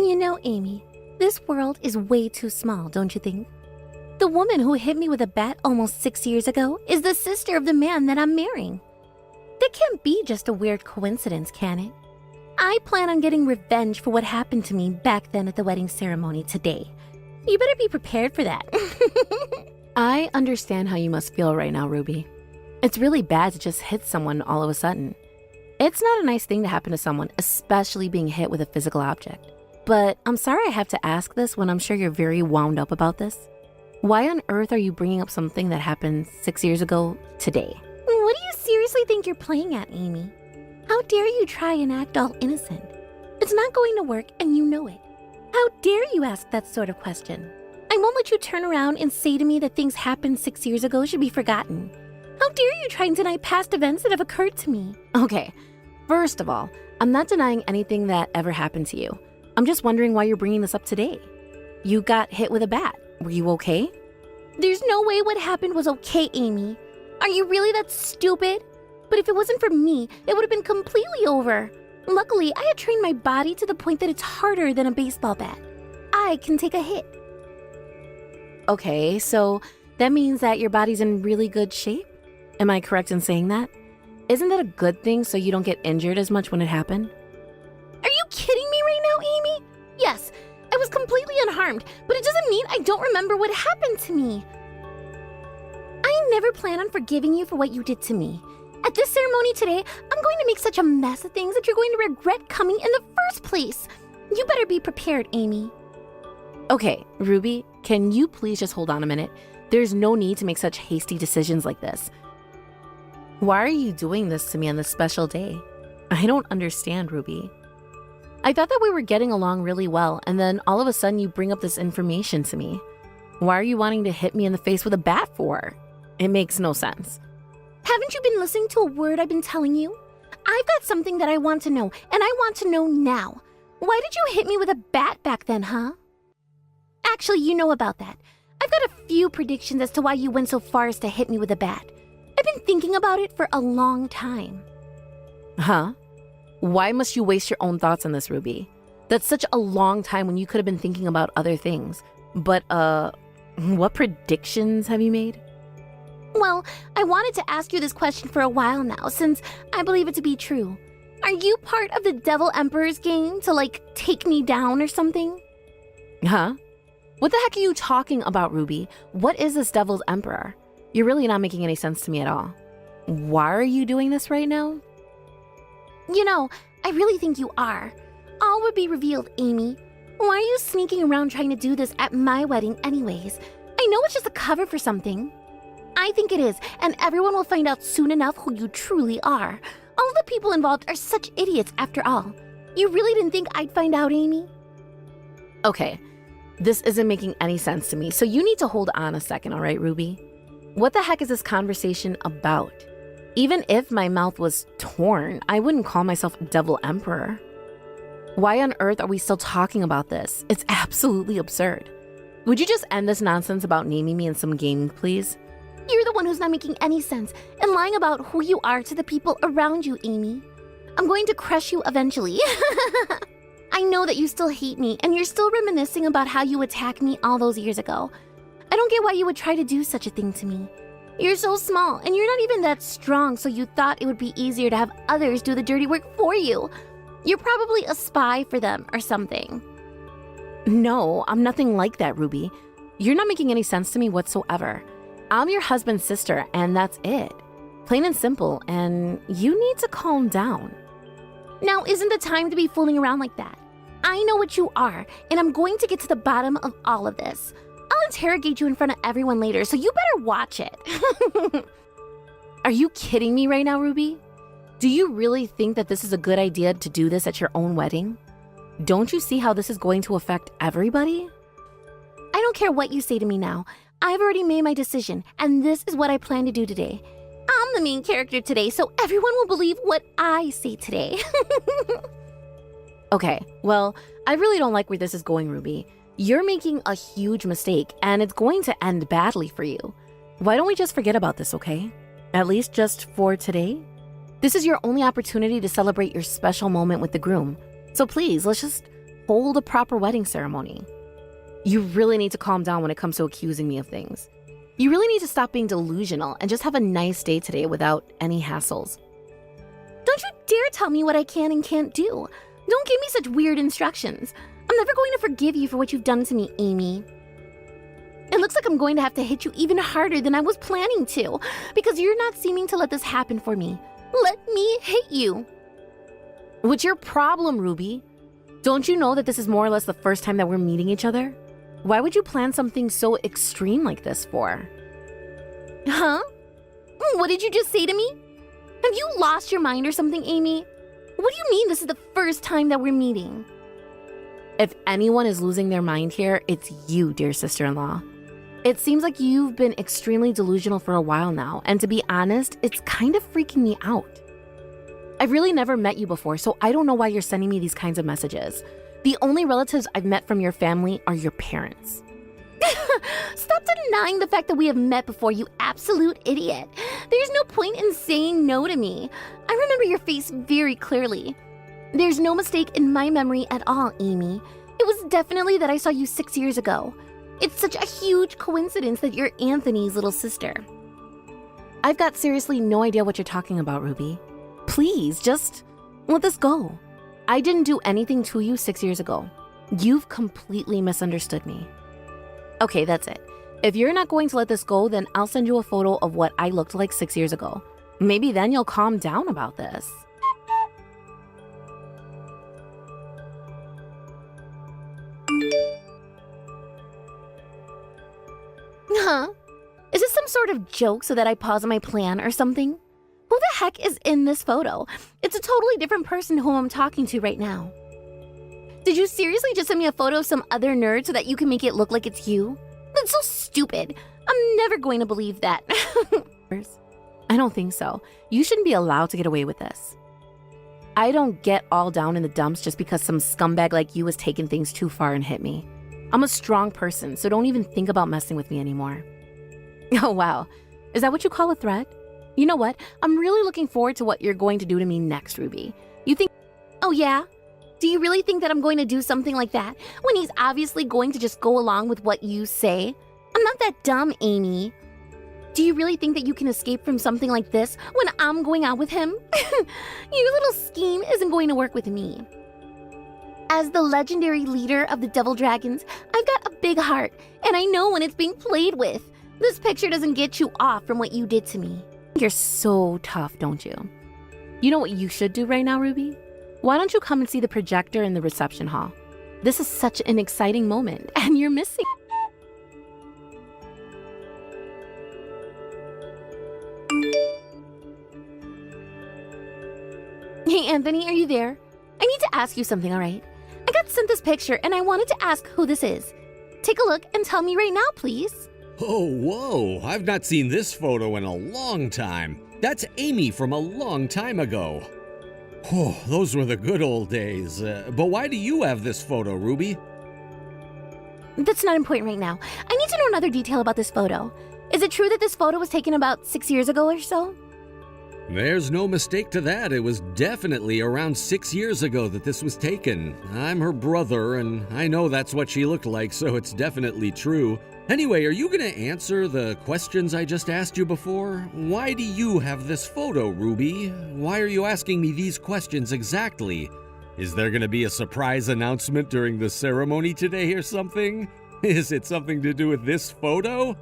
You know, Amy, this world is way too small, don't you think? The woman who hit me with a bat almost 6 years ago is the sister of the man that I'm marrying. That can't be just a weird coincidence, can it? I plan on getting revenge for what happened to me back then at the wedding ceremony today. You better be prepared for that. I understand how you must feel right now, Ruby. It's really bad to just hit someone all of a sudden. It's not a nice thing to happen to someone, especially being hit with a physical object. But I'm sorry I have to ask this when I'm sure you're very wound up about this. Why on earth are you bringing up something that happened 6 years ago today? What do you seriously think you're playing at, Amy? How dare you try and act all innocent? It's not going to work and you know it. How dare you ask that sort of question? I won't let you turn around and say to me that things happened 6 years ago should be forgotten. How dare you try and deny past events that have occurred to me? Okay, first of all, I'm not denying anything that ever happened to you. I'm just wondering why you're bringing this up today. You got hit with a bat. Were you okay? There's no way what happened was okay, Amy. Are you really that stupid? But if it wasn't for me, it would have been completely over. Luckily, I had trained my body to the point that it's harder than a baseball bat. I can take a hit. Okay, so that means that your body's in really good shape? Am I correct in saying that? Isn't that a good thing so you don't get injured as much when it happened? Are you kidding me right now, Amy? Yes, I was completely unharmed, but it doesn't mean I don't remember what happened to me. I never plan on forgiving you for what you did to me. At this ceremony today, I'm going to make such a mess of things that you're going to regret coming in the first place. You better be prepared, Amy. Okay, Ruby, can you please just hold on a minute? There's no need to make such hasty decisions like this. Why are you doing this to me on this special day? I don't understand, Ruby. I thought that we were getting along really well, and then all of a sudden you bring up this information to me. Why are you wanting to hit me in the face with a bat for? It makes no sense. Haven't you been listening to a word I've been telling you? I've got something that I want to know, and I want to know now. Why did you hit me with a bat back then, huh? Actually, you know about that. I've got a few predictions as to why you went so far as to hit me with a bat. I've been thinking about it for a long time. Huh? Why must you waste your own thoughts on this, Ruby? That's such a long time when you could have been thinking about other things. But, what predictions have you made? Well, I wanted to ask you this question for a while now, since I believe it to be true. Are you part of the Devil Emperor's game to, take me down or something? Huh? What the heck are you talking about, Ruby? What is this Devil's Emperor? You're really not making any sense to me at all. Why are you doing this right now? You know, I really think you are. All would be revealed, Amy. Why are you sneaking around trying to do this at my wedding anyways? I know it's just a cover for something. I think it is, and everyone will find out soon enough who you truly are. All the people involved are such idiots after all. You really didn't think I'd find out, Amy? Okay, this isn't making any sense to me, so you need to hold on a second, all right, Ruby? What the heck is this conversation about? Even if my mouth was torn, I wouldn't call myself Devil Emperor. Why on earth are we still talking about this? It's absolutely absurd. Would you just end this nonsense about naming me in some game, please? You're the one who's not making any sense and lying about who you are to the people around you, Amy. I'm going to crush you eventually. I know that you still hate me and you're still reminiscing about how you attacked me all those years ago. I don't get why you would try to do such a thing to me. You're so small and you're not even that strong, so you thought it would be easier to have others do the dirty work for you. You're probably a spy for them or something. No, I'm nothing like that, Ruby. You're not making any sense to me whatsoever. I'm your husband's sister, and that's it. Plain and simple, and you need to calm down. Now isn't the time to be fooling around like that. I know what you are, and I'm going to get to the bottom of all of this. I'll interrogate you in front of everyone later, so you better watch it. Are you kidding me right now, Ruby? Do you really think that this is a good idea to do this at your own wedding? Don't you see how this is going to affect everybody? I don't care what you say to me now. I've already made my decision, and this is what I plan to do today. I'm the main character today, so everyone will believe what I say today. Okay, well, I really don't like where this is going, Ruby. You're making a huge mistake, and it's going to end badly for you. Why don't we just forget about this, okay? At least just for today? This is your only opportunity to celebrate your special moment with the groom. So please, let's just hold a proper wedding ceremony. You really need to calm down when it comes to accusing me of things. You really need to stop being delusional and just have a nice day today without any hassles. Don't you dare tell me what I can and can't do. Don't give me such weird instructions. I'm never going to forgive you for what you've done to me, Amy. It looks like I'm going to have to hit you even harder than I was planning to, because you're not seeming to let this happen for me. Let me hit you. What's your problem, Ruby? Don't you know that this is more or less the first time that we're meeting each other? Why would you plan something so extreme like this for? Huh? What did you just say to me? Have you lost your mind or something, Amy? What do you mean this is the first time that we're meeting? If anyone is losing their mind here, it's you, dear sister-in-law. It seems like you've been extremely delusional for a while now, and to be honest, it's kind of freaking me out. I've really never met you before, so I don't know why you're sending me these kinds of messages. The only relatives I've met from your family are your parents. Stop denying the fact that we have met before, you absolute idiot. There's no point in saying no to me. I remember your face very clearly. There's no mistake in my memory at all, Amy. It was definitely that I saw you 6 years ago. It's such a huge coincidence that you're Anthony's little sister. I've got seriously no idea what you're talking about, Ruby. Please, just let this go. I didn't do anything to you 6 years ago. You've completely misunderstood me. Okay, that's it. If you're not going to let this go, then I'll send you a photo of what I looked like 6 years ago. Maybe then you'll calm down about this. Huh? Is this some sort of joke so that I pause on my plan or something? Who the heck is in this photo? It's a totally different person who I'm talking to right now. Did you seriously just send me a photo of some other nerd so that you can make it look like it's you? That's so stupid. I'm never going to believe that. I don't think so. You shouldn't be allowed to get away with this. I don't get all down in the dumps just because some scumbag like you has taken things too far and hit me. I'm a strong person, so don't even think about messing with me anymore. Oh, wow. Is that what you call a threat? You know what? I'm really looking forward to what you're going to do to me next, Ruby. You think... Oh, yeah? Do you really think that I'm going to do something like that when he's obviously going to just go along with what you say? I'm not that dumb, Amy. Do you really think that you can escape from something like this when I'm going out with him? Your little scheme isn't going to work with me. As the legendary leader of the Devil Dragons, I've got a big heart, and I know when it's being played with. This picture doesn't get you off from what you did to me. You're so tough, don't you? You know what you should do right now, Ruby? Why don't you come and see the projector in the reception hall? This is such an exciting moment, and you're missing. Hey, Anthony, are you there? I need to ask you something, all right? I got sent this picture, and I wanted to ask who this is. Take a look and tell me right now, please. Oh, whoa, I've not seen this photo in a long time. That's Amy from a long time ago. Oh, those were the good old days. But why do you have this photo, Ruby? That's not important right now. I need to know another detail about this photo. Is it true that this photo was taken about 6 years ago or so? There's no mistake to that. It was definitely around 6 years ago that this was taken. I'm her brother, and I know that's what she looked like, so it's definitely true. Anyway, are you going to answer the questions I just asked you before? Why do you have this photo, Ruby? Why are you asking me these questions exactly? Is there going to be a surprise announcement during the ceremony today or something? Is it something to do with this photo?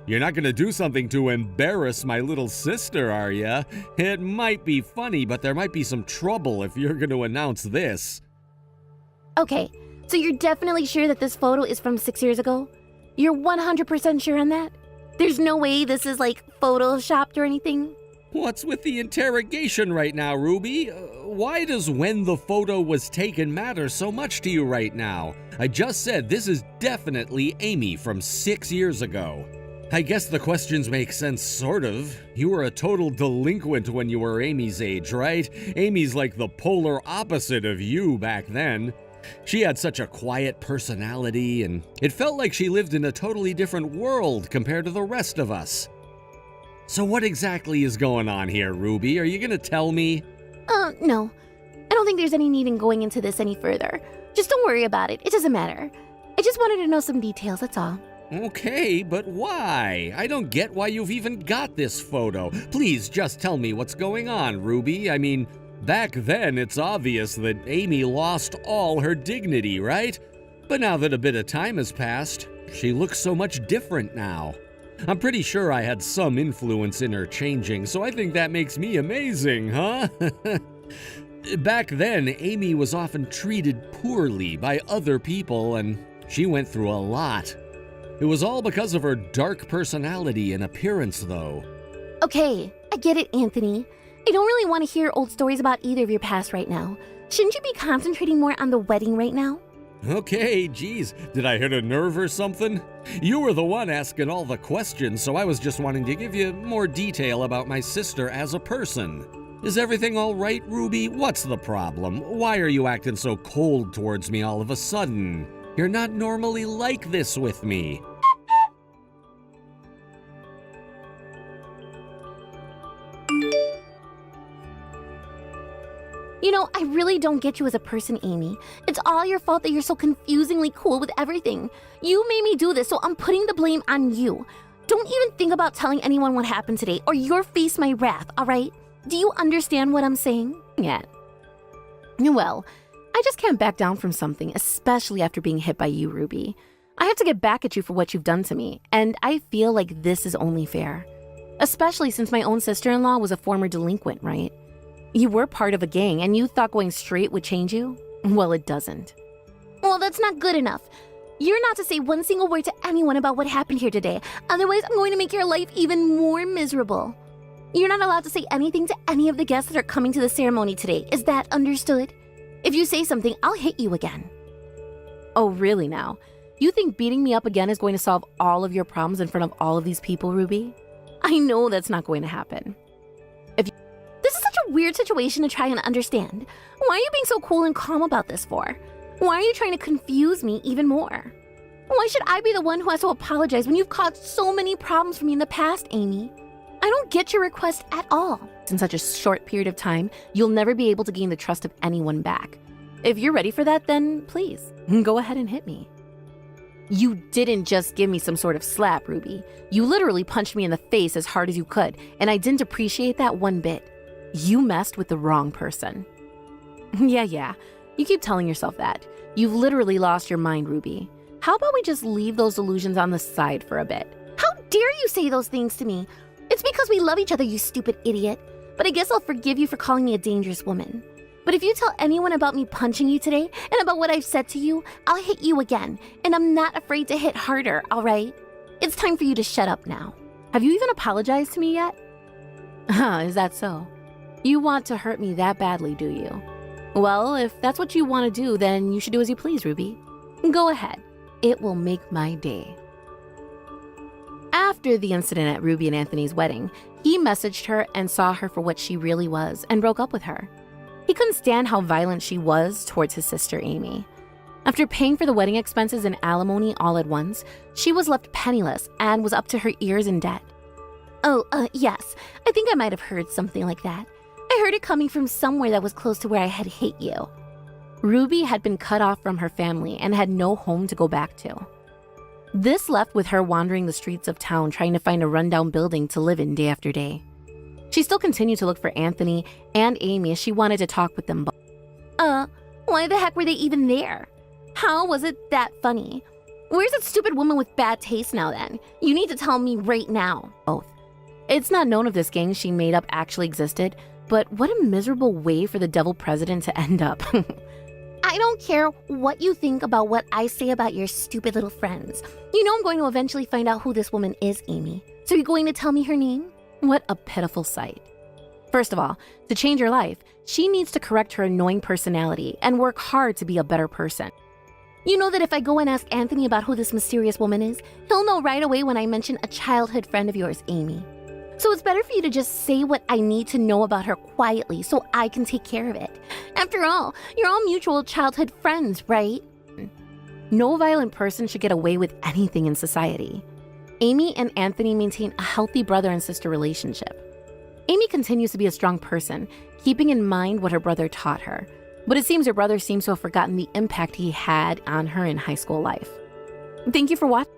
You're not going to do something to embarrass my little sister, are ya? It might be funny, but there might be some trouble if you're going to announce this. Okay, so you're definitely sure that this photo is from 6 years ago? You're 100% sure on that? There's no way this is like photoshopped or anything? What's with the interrogation right now, Ruby? Why does when the photo was taken matter so much to you right now? I just said this is definitely Amy from 6 years ago. I guess the questions make sense, sort of. You were a total delinquent when you were Amy's age, right? Amy's like the polar opposite of you back then. She had such a quiet personality, and it felt like she lived in a totally different world compared to the rest of us. So what exactly is going on here, Ruby? Are you gonna tell me? No. I don't think there's any need in going into this any further. Just don't worry about it. It doesn't matter. I just wanted to know some details, that's all. Okay, but why? I don't get why you've even got this photo. Please just tell me what's going on, Ruby. I mean, back then it's obvious that Amy lost all her dignity, right? But now that a bit of time has passed, she looks so much different now. I'm pretty sure I had some influence in her changing, so I think that makes me amazing, huh? Back then, Amy was often treated poorly by other people, and she went through a lot. It was all because of her dark personality and appearance, though. Okay, I get it, Anthony. I don't really want to hear old stories about either of your past right now. Shouldn't you be concentrating more on the wedding right now? Okay, geez, did I hit a nerve or something? You were the one asking all the questions, so I was just wanting to give you more detail about my sister as a person. Is everything all right, Ruby? What's the problem? Why are you acting so cold towards me all of a sudden? You're not normally like this with me. You know, I really don't get you as a person, Amy. It's all your fault that you're so confusingly cool with everything. You made me do this, so I'm putting the blame on you. Don't even think about telling anyone what happened today, or you'll face my wrath, all right? Do you understand what I'm saying? Yeah. Well, I just can't back down from something, especially after being hit by you, Ruby. I have to get back at you for what you've done to me, and I feel like this is only fair. Especially since my own sister-in-law was a former delinquent, right? You were part of a gang, and you thought going straight would change you? Well, it doesn't. Well, that's not good enough. You're not to say one single word to anyone about what happened here today. Otherwise, I'm going to make your life even more miserable. You're not allowed to say anything to any of the guests that are coming to the ceremony today. Is that understood? If you say something, I'll hit you again. Oh, really now? You think beating me up again is going to solve all of your problems in front of all of these people, Ruby? I know that's not going to happen. This is such a weird situation to try and understand. Why are you being so cool and calm about this for? Why are you trying to confuse me even more? Why should I be the one who has to apologize when you've caused so many problems for me in the past, Amy? I don't get your request at all. In such a short period of time, you'll never be able to gain the trust of anyone back. If you're ready for that, then please, go ahead and hit me. You didn't just give me some sort of slap, Ruby. You literally punched me in the face as hard as you could, and I didn't appreciate that one bit. You messed with the wrong person. Yeah, you keep telling yourself that. You've literally lost your mind, Ruby. How about we just leave those illusions on the side for a bit? How dare you say those things to me? It's because we love each other, you stupid idiot. But I guess I'll forgive you for calling me a dangerous woman. But if you tell anyone about me punching you today and about what I've said to you, I'll hit you again. And I'm not afraid to hit harder, all right? It's time for you to shut up now. Have you even apologized to me yet? Is that so? You want to hurt me that badly, do you? Well, if that's what you want to do, then you should do as you please, Ruby. Go ahead. It will make my day. After the incident at Ruby and Anthony's wedding, he messaged her and saw her for what she really was and broke up with her. He couldn't stand how violent she was towards his sister Amy. After paying for the wedding expenses and alimony all at once, she was left penniless and was up to her ears in debt. Oh, yes. I think I might have heard something like that. I heard it coming from somewhere that was close to where I had hit you. Ruby had been cut off from her family and had no home to go back to. This left with her wandering the streets of town trying to find a rundown building to live in day after day. She still continued to look for Anthony and Amy as she wanted to talk with them both. Why the heck were they even there? How was it that funny? Where's that stupid woman with bad taste now then? You need to tell me right now. Both. It's not known if this gang she made up actually existed, but what a miserable way for the devil president to end up. I don't care what you think about what I say about your stupid little friends. You know I'm going to eventually find out who this woman is, Amy. So you're going to tell me her name? What a pitiful sight. First of all, to change her life, she needs to correct her annoying personality and work hard to be a better person. You know that if I go and ask Anthony about who this mysterious woman is, he'll know right away when I mention a childhood friend of yours, Amy. So it's better for you to just say what I need to know about her quietly so I can take care of it. After all, you're all mutual childhood friends, right? No violent person should get away with anything in society. Amy and Anthony maintain a healthy brother and sister relationship. Amy continues to be a strong person, keeping in mind what her brother taught her. But it seems your brother seems to have forgotten the impact he had on her in high school life. Thank you for watching.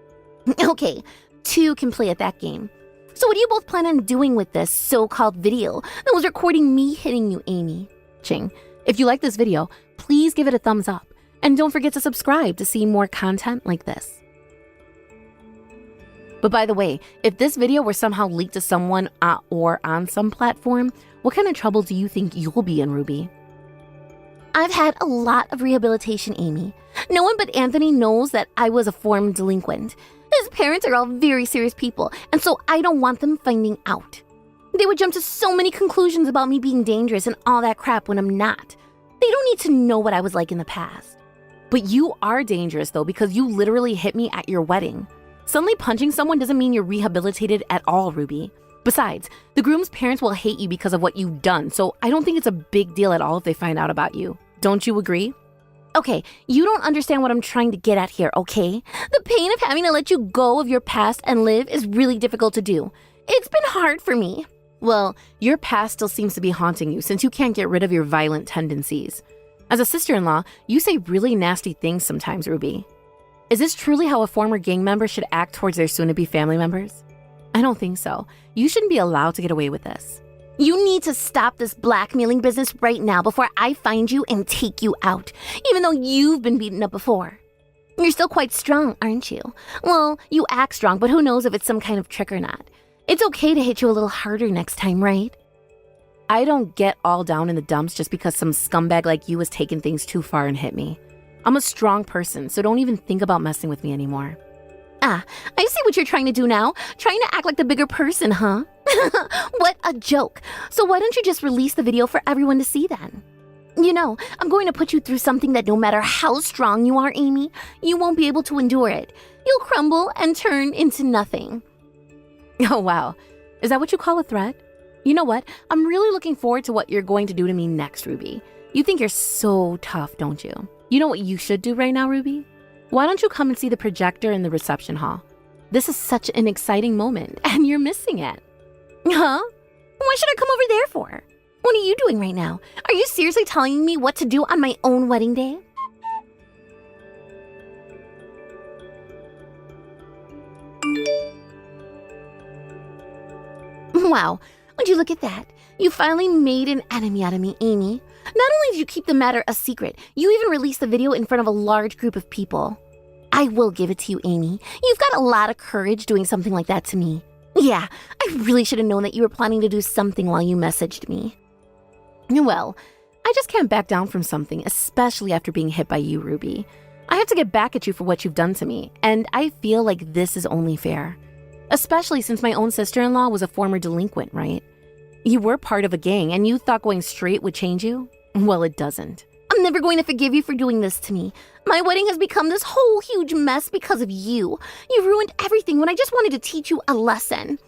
Okay, two can play at that game. So what do you both plan on doing with this so-called video that was recording me hitting you, Amy? If you like this video, please give it a thumbs up. And don't forget to subscribe to see more content like this. But by the way, if this video were somehow leaked to someone or on some platform, what kind of trouble do you think you'll be in, Ruby? I've had a lot of rehabilitation, Amy. No one but Anthony knows that I was a former delinquent. His parents are all very serious people, and so I don't want them finding out. They would jump to so many conclusions about me being dangerous and all that crap when I'm not. They don't need to know what I was like in the past. But you are dangerous, though, because you literally hit me at your wedding. Suddenly punching someone doesn't mean you're rehabilitated at all, Ruby. Besides, the groom's parents will hate you because of what you've done, so I don't think it's a big deal at all if they find out about you. Don't you agree? Okay, you don't understand what I'm trying to get at here, okay? The pain of having to let you go of your past and live is really difficult to do. It's been hard for me. Well, your past still seems to be haunting you since you can't get rid of your violent tendencies. As a sister-in-law, you say really nasty things sometimes, Ruby. Is this truly how a former gang member should act towards their soon-to-be family members? I don't think so. You shouldn't be allowed to get away with this. You need to stop this blackmailing business right now before I find you and take you out, even though you've been beaten up before. You're still quite strong, aren't you? Well, you act strong, but who knows if it's some kind of trick or not. It's okay to hit you a little harder next time, right? I don't get all down in the dumps just because some scumbag like you has taken things too far and hit me. I'm a strong person, so don't even think about messing with me anymore. Ah, I see what you're trying to do now. Trying to act like the bigger person, huh? What a joke. So why don't you just release the video for everyone to see then? You know, I'm going to put you through something that no matter how strong you are, Amy, you won't be able to endure it. You'll crumble and turn into nothing. Oh, wow. Is that what you call a threat? You know what? I'm really looking forward to what you're going to do to me next, Ruby. You think you're so tough, don't you? You know what you should do right now, Ruby? Why don't you come and see the projector in the reception hall? This is such an exciting moment, and you're missing it. Huh? What should I come over there for? What are you doing right now? Are you seriously telling me what to do on my own wedding day? Wow, would you look at that? You finally made an enemy out of me, Amy. Not only did you keep the matter a secret, you even released the video in front of a large group of people. I will give it to you, Amy. You've got a lot of courage doing something like that to me. Yeah, I really should have known that you were planning to do something while you messaged me. Well, I just can't back down from something, especially after being hit by you, Ruby. I have to get back at you for what you've done to me, and I feel like this is only fair. Especially since my own sister-in-law was a former delinquent, right? You were part of a gang, and you thought going straight would change you? Well, it doesn't. I'm never going to forgive you for doing this to me. My wedding has become this whole huge mess because of you. You ruined everything when I just wanted to teach you a lesson.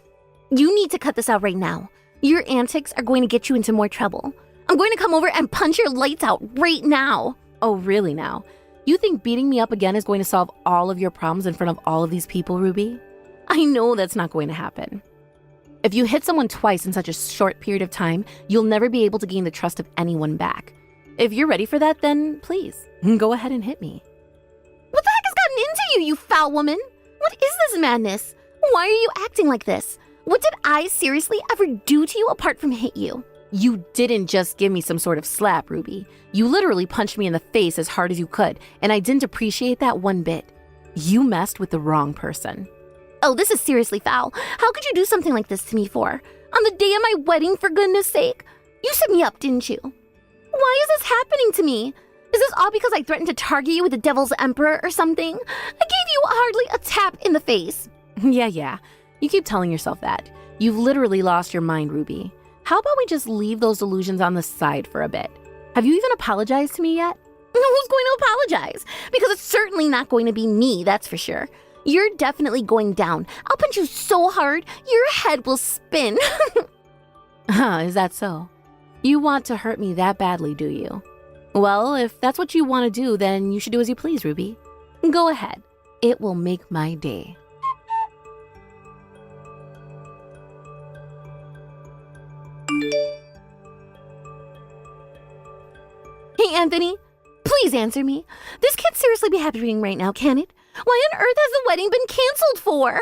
You need to cut this out right now. Your antics are going to get you into more trouble. I'm going to come over and punch your lights out right now. Oh, really now? You think beating me up again is going to solve all of your problems in front of all of these people, Ruby? I know that's not going to happen. If you hit someone twice in such a short period of time, you'll never be able to gain the trust of anyone back. If you're ready for that, then please, go ahead and hit me. What the heck has gotten into you, you foul woman? What is this madness? Why are you acting like this? What did I seriously ever do to you apart from hit you? You didn't just give me some sort of slap, Ruby. You literally punched me in the face as hard as you could, and I didn't appreciate that one bit. You messed with the wrong person. Oh, this is seriously foul. How could you do something like this to me for? On the day of my wedding, for goodness sake? You set me up, didn't you? Why is this happening to me? Is this all because I threatened to target you with the Devil's Emperor or something? I gave you hardly a tap in the face. Yeah. You keep telling yourself that. You've literally lost your mind, Ruby. How about we just leave those delusions on the side for a bit? Have you even apologized to me yet? Who's going to apologize? Because it's certainly not going to be me, that's for sure. You're definitely going down. I'll punch you so hard, your head will spin. Is that so? You want to hurt me that badly, do you? Well, if that's what you want to do, then you should do as you please, Ruby. Go ahead. It will make my day. Hey, Anthony, please answer me. This can't seriously be happening right now, can it? Why on earth has the wedding been canceled for?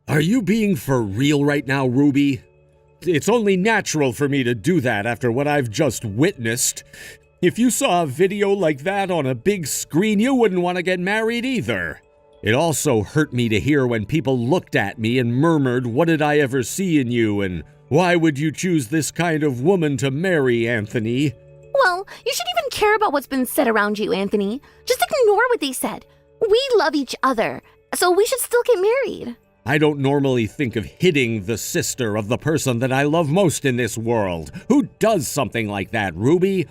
Are you being for real right now, Ruby? It's only natural for me to do that after what I've just witnessed. If you saw a video like that on a big screen, you wouldn't want to get married either. It also hurt me to hear when people looked at me and murmured, "What did I ever see in you?" and "Why would you choose this kind of woman to marry, Anthony?" Well, you shouldn't even care about what's been said around you, Anthony. Just ignore what they said. We love each other, so we should still get married. I don't normally think of hitting the sister of the person that I love most in this world. Who does something like that, Ruby?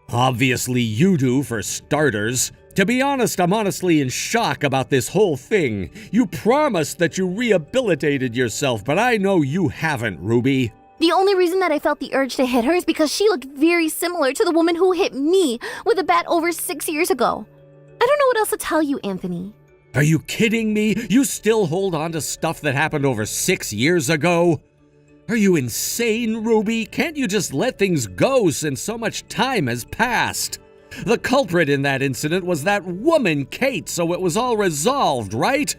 Obviously you do, for starters. To be honest, I'm honestly in shock about this whole thing. You promised that you rehabilitated yourself, but I know you haven't, Ruby. The only reason that I felt the urge to hit her is because she looked very similar to the woman who hit me with a bat over 6 years ago. I don't know what else to tell you, Anthony. Are you kidding me? You still hold on to stuff that happened over 6 years ago? Are you insane, Ruby? Can't you just let things go since so much time has passed? The culprit in that incident was that woman, Kate, so it was all resolved, right?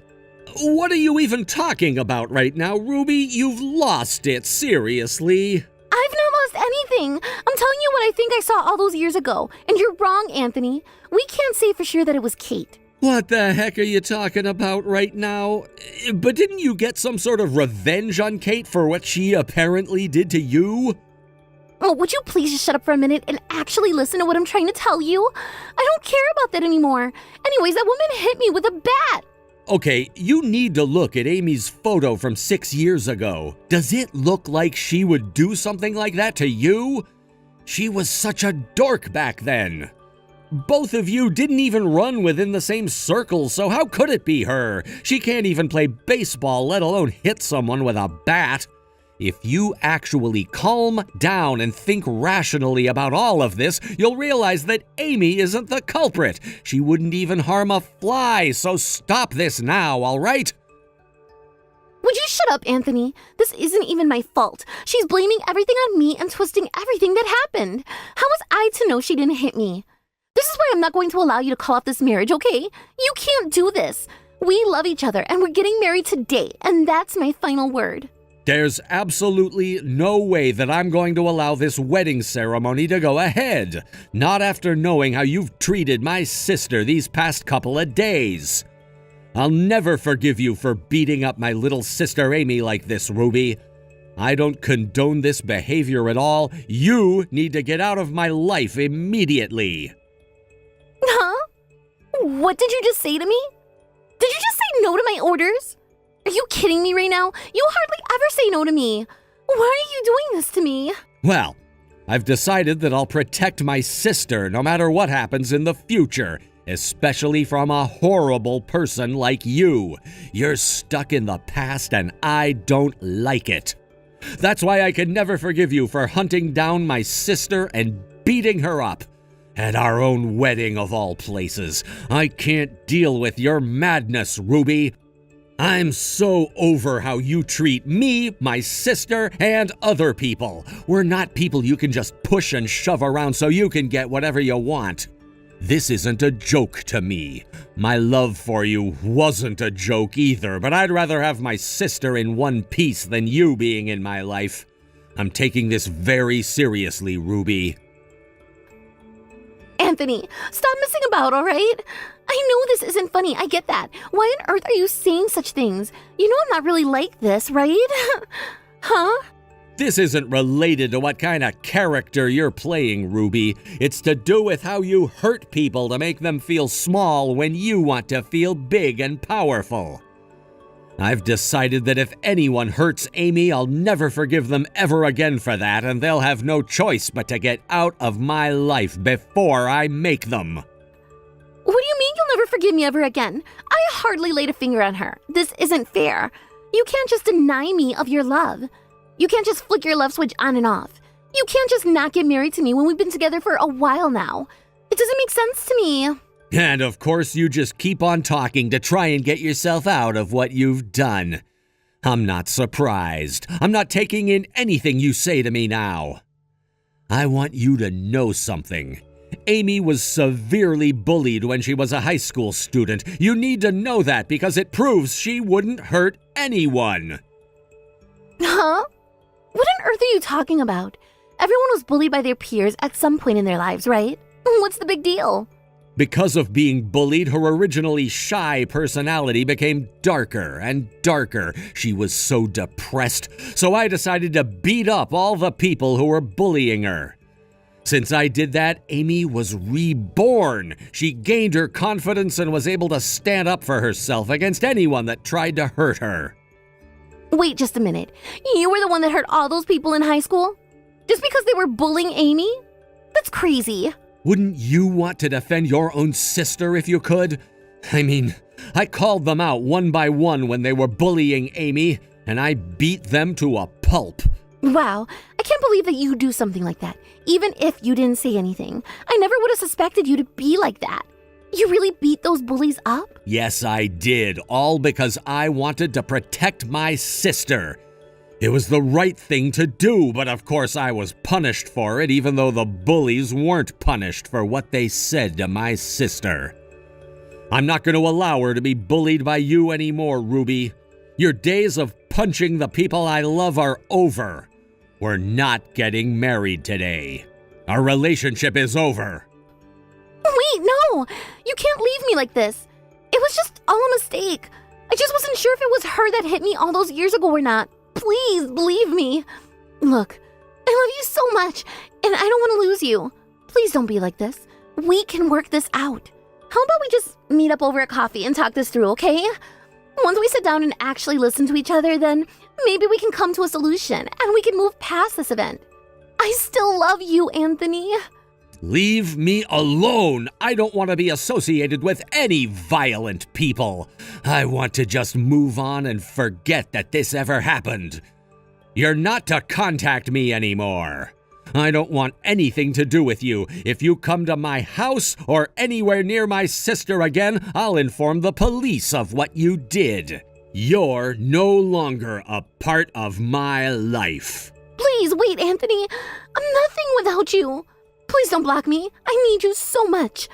What are you even talking about right now, Ruby? You've lost it, seriously. I've not lost anything. I'm telling you what I think I saw all those years ago. And you're wrong, Anthony. We can't say for sure that it was Kate. What the heck are you talking about right now? But didn't you get some sort of revenge on Kate for what she apparently did to you? Oh, would you please just shut up for a minute and actually listen to what I'm trying to tell you? I don't care about that anymore. Anyways, that woman hit me with a bat. Okay, you need to look at Amy's photo from 6 years ago. Does it look like she would do something like that to you? She was such a dork back then. Both of you didn't even run within the same circle, so how could it be her? She can't even play baseball, let alone hit someone with a bat. If you actually calm down and think rationally about all of this, you'll realize that Amy isn't the culprit. She wouldn't even harm a fly, so stop this now, all right? Would you shut up, Anthony? This isn't even my fault. She's blaming everything on me and twisting everything that happened. How was I to know she didn't hit me? This is why I'm not going to allow you to call off this marriage, okay? You can't do this. We love each other, and we're getting married today, and that's my final word. There's absolutely no way that I'm going to allow this wedding ceremony to go ahead. Not after knowing how you've treated my sister these past couple of days. I'll never forgive you for beating up my little sister Amy like this, Ruby. I don't condone this behavior at all. You need to get out of my life immediately. Huh? What did you just say to me? Did you just say no to my orders? Are you kidding me right now? You hardly ever say no to me. Why are you doing this to me? Well, I've decided that I'll protect my sister no matter what happens in the future, especially from a horrible person like you. You're stuck in the past and I don't like it. That's why I can never forgive you for hunting down my sister and beating her up. At our own wedding of all places. I can't deal with your madness, Ruby. I'm so over how you treat me, my sister, and other people. We're not people you can just push and shove around so you can get whatever you want. This isn't a joke to me. My love for you wasn't a joke either, but I'd rather have my sister in one piece than you being in my life. I'm taking this very seriously, Ruby. Anthony, stop messing about, all right? I know this isn't funny, I get that. Why on earth are you saying such things? You know I'm not really like this, right? Huh? This isn't related to what kind of character you're playing, Ruby. It's to do with how you hurt people to make them feel small when you want to feel big and powerful. I've decided that if anyone hurts Amy, I'll never forgive them ever again for that, and they'll have no choice but to get out of my life before I make them. What do you mean you'll never forgive me ever again? I hardly laid a finger on her. This isn't fair. You can't just deny me of your love. You can't just flick your love switch on and off. You can't just not get married to me when we've been together for a while now. It doesn't make sense to me. And of course you just keep on talking to try and get yourself out of what you've done. I'm not surprised. I'm not taking in anything you say to me now. I want you to know something. Amy was severely bullied when she was a high school student. You need to know that because it proves she wouldn't hurt anyone. Huh? What on earth are you talking about? Everyone was bullied by their peers at some point in their lives, right? What's the big deal? Because of being bullied, her originally shy personality became darker and darker. She was so depressed, so I decided to beat up all the people who were bullying her. Since I did that, Amy was reborn. She gained her confidence and was able to stand up for herself against anyone that tried to hurt her. Wait just a minute. You were the one that hurt all those people in high school? Just because they were bullying Amy? That's crazy. Wouldn't you want to defend your own sister if you could? I mean, I called them out one by one when they were bullying Amy, and I beat them to a pulp. Wow, I can't believe that you do something like that, even if you didn't say anything. I never would have suspected you to be like that. You really beat those bullies up? Yes, I did, all because I wanted to protect my sister. It was the right thing to do, but of course I was punished for it, even though the bullies weren't punished for what they said to my sister. I'm not going to allow her to be bullied by you anymore, Ruby. Your days of punching the people I love are over. We're not getting married today. Our relationship is over. Wait, no! You can't leave me like this. It was just all a mistake. I just wasn't sure if it was her that hit me all those years ago or not. Please, believe me. Look, I love you so much, and I don't want to lose you. Please don't be like this. We can work this out. How about we just meet up over a coffee and talk this through, okay? Once we sit down and actually listen to each other, then maybe we can come to a solution, and we can move past this event. I still love you, Anthony. Leave me alone. I don't want to be associated with any violent people. I want to just move on and forget that this ever happened. You're not to contact me anymore. I don't want anything to do with you. If you come to my house or anywhere near my sister again, I'll inform the police of what you did. You're no longer a part of my life. Please, wait, Anthony. I'm nothing without you. Please don't block me. I need you so much.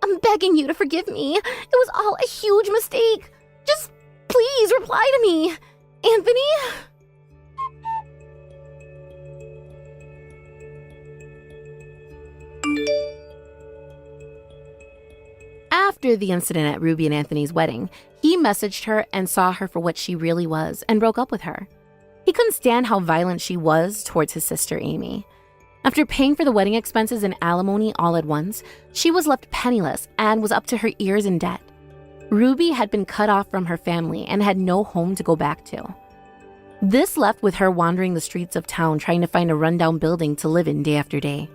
I'm begging you to forgive me. It was all a huge mistake. Just please reply to me. Anthony? After the incident at Ruby and Anthony's wedding, he messaged her and saw her for what she really was and broke up with her. He couldn't stand how violent she was towards his sister Amy. After paying for the wedding expenses and alimony all at once, she was left penniless and was up to her ears in debt. Ruby had been cut off from her family and had no home to go back to. This left with her wandering the streets of town trying to find a rundown building to live in day after day.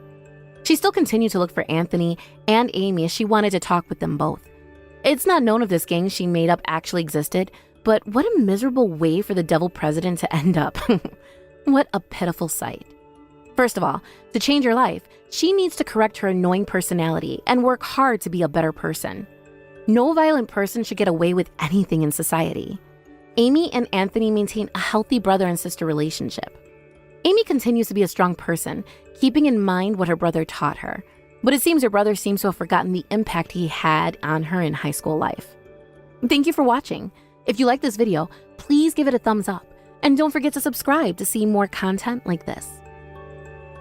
She still continued to look for Anthony and Amy as she wanted to talk with them both. It's not known if this gang she made up actually existed, but what a miserable way for the devil president to end up. What a pitiful sight. First of all, to change her life, she needs to correct her annoying personality and work hard to be a better person. No violent person should get away with anything in society. Amy and Anthony maintain a healthy brother and sister relationship. Amy continues to be a strong person, keeping in mind what her brother taught her. But it seems her brother seems to have forgotten the impact he had on her in high school life. Thank you for watching. If you like this video, please give it a thumbs up. And don't forget to subscribe to see more content like this.